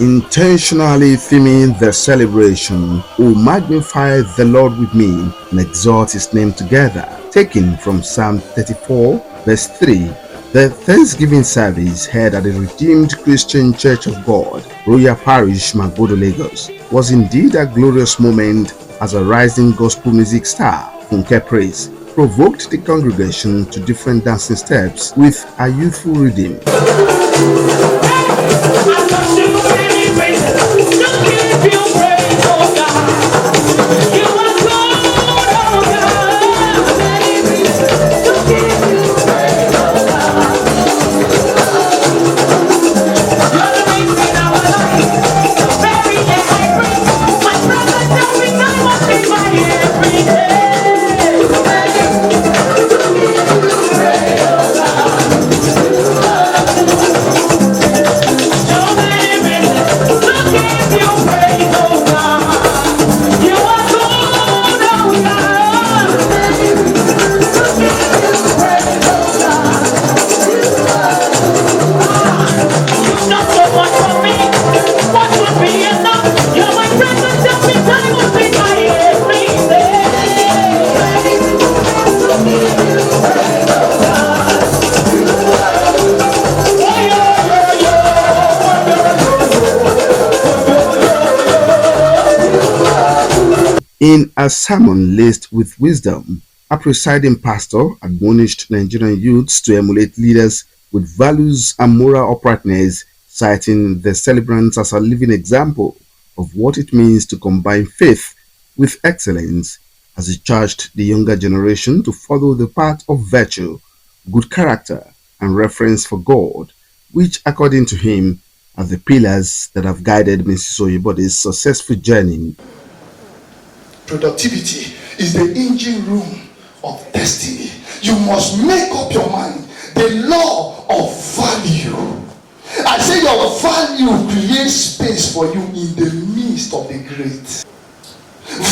Intentionally theming the celebration, "O magnify the Lord with me and exalt his name together," taken from Psalm 34 verse 3. The Thanksgiving service held at the Redeemed Christian Church of God, Royal Parish, Oyebode, Lagos, was indeed a glorious moment as a rising gospel music star, Funke Praise, provoked the congregation to different dancing steps with a youthful rhythm. In a sermon laced with wisdom, a presiding pastor admonished Nigerian youths to emulate leaders with values and moral uprightness, citing the celebrants as a living example of what it means to combine faith with excellence, as he charged the younger generation to follow the path of virtue, good character, and reverence for God, which, according to him, are the pillars that have guided Mrs. Oyebode's successful journey. Productivity is the engine room of destiny. You must make up your mind. The law of value. I say your value creates space for you in the midst of the great.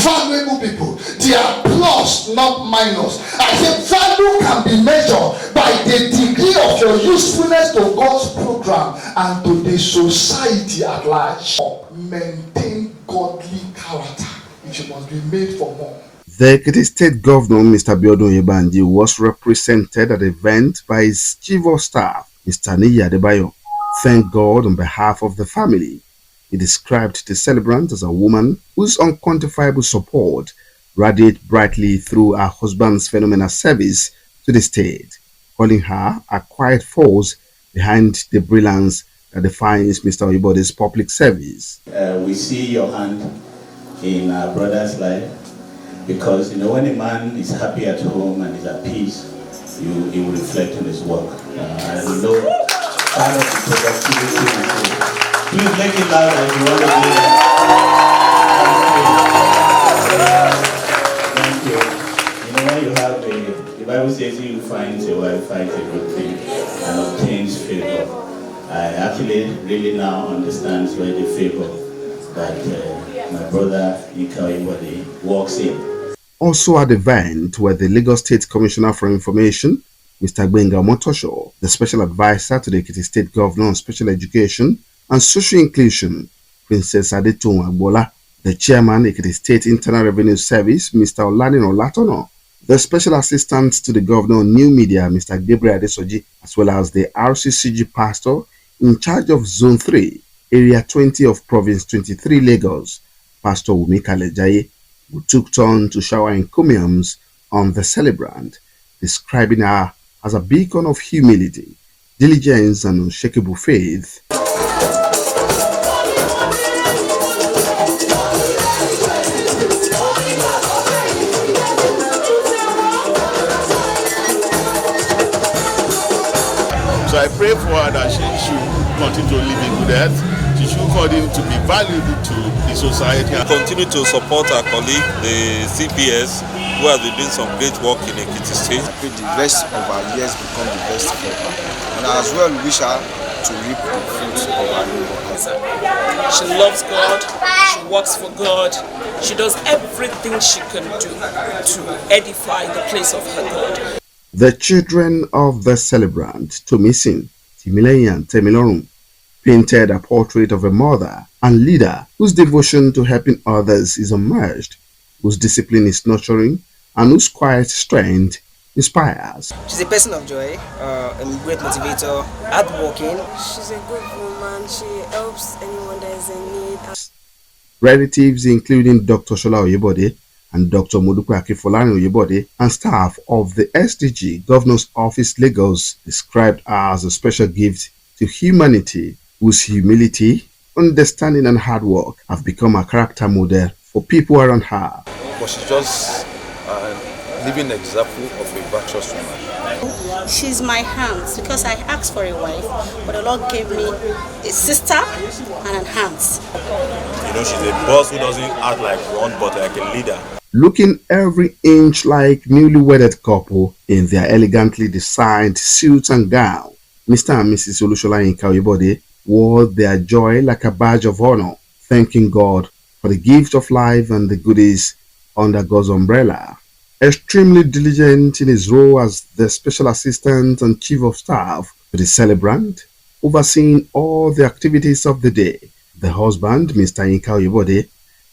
Valuable people, they are plus, not minus. I say value can be measured by the degree of your usefulness to God's program and to the society at large. Maintain godly character. It must be made for more. The Ekiti State Governor, Mr. Oyebode, was represented at the event by his Chief of Staff, Mr. Niyi Adebayo. Thank God on behalf of the family. He described the celebrant as a woman whose unquantifiable support radiated brightly through her husband's phenomenal service to the state, calling her a quiet force behind the brilliance that defines Mr. Oyebode's public service. We see your hand in our brother's life, because when a man is happy at home and is at peace, he will reflect on his work. And we know part of the productivity. Please make it loud if you want to do that. Thank you. When you have the Bible says he who finds a wife finds a good thing and obtains favor. I actually really now understand where the favor that my brother Oyebode walks in. Also at the event were the Lagos State Commissioner for Information, Mr. Gbenga Omotosho, the Special Advisor to the Ekiti State Governor on Special Education and Social Inclusion, Princess Adetun Agbola, the Chairman, Ekiti State Internal Revenue Service, Mr. Olanin Olatono, the Special Assistant to the Governor on New Media, Mr. Gabriel Adesoji, as well as the RCCG Pastor in charge of Zone 3, Area 20 of Province 23, Lagos, Pastor Wumi Kalejaye, who took turn to shower encomiums on the celebrant, describing her as a beacon of humility, diligence, and unshakable faith. So I pray for her that she should continue to live in good health. She should continue to be valuable to the society. Continue to support our colleague, the CPS, who has been doing some great work in Ekiti State. I pray the rest of our years become the best ever. And as well wish her to reap the fruits of her labor. She loves God, she works for God, she does everything she can do to edify the place of her God. The children of the celebrant, Tomisin, Timileyin and Temilorun, painted a portrait of a mother and leader whose devotion to helping others is unmatched, whose discipline is nurturing, and whose quiet strength inspires. She's a person of joy, a great motivator, hardworking. She's a good woman. She helps anyone that is in need. Relatives including Dr. Shola Oyebode and Dr. Modupe Akinfolani Oyebode and staff of the SDG Governor's Office Lagos described her as a special gift to humanity whose humility, understanding and hard work have become a character model for people around her. But she's just living example of a virtuous woman. She's my hands because I asked for a wife, but the Lord gave me a sister and an hands. You know, she's a boss who doesn't act like one but like a leader. Looking every inch like newly wedded couple in their elegantly designed suits and gown, Mr. and Mrs. Olushola Oyebode wore their joy like a badge of honor, thanking God for the gift of life and the goodies under God's umbrella. Extremely diligent in his role as the special assistant and chief of staff to the celebrant, overseeing all the activities of the day, the husband, Mr. Oyebode,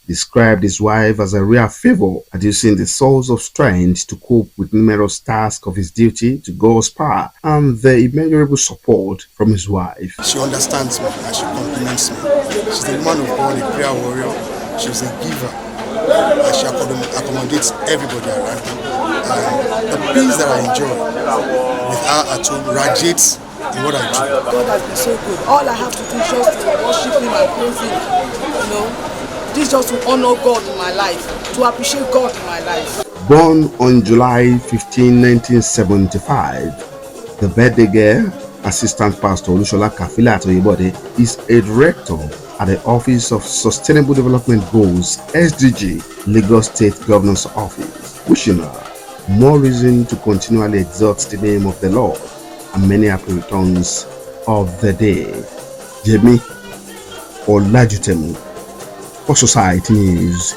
described his wife as a rare favor, adducing the source of strength to cope with numerous tasks of his duty to God's power and the immeasurable support from his wife. She understands me and she compliments me. She's a woman of God, a prayer warrior. She's a giver. And she accommodates everybody around her. And the peace that I enjoy with her at home radiates in what I do. God has been so good. All I have to do is just to worship Him and praise Him. You know, this is just to honor God in my life, to appreciate God in my life. Born on July 15, 1975, the birthday girl, Assistant Pastor Olushola Kafilat Oyebode, is a director at the Office of Sustainable Development Goals, SDG, Lagos State Governor's Office, wishing her more reason to continually exalt the name of the Lord and many happy returns of the day. Jemi Olajutemu for Society News.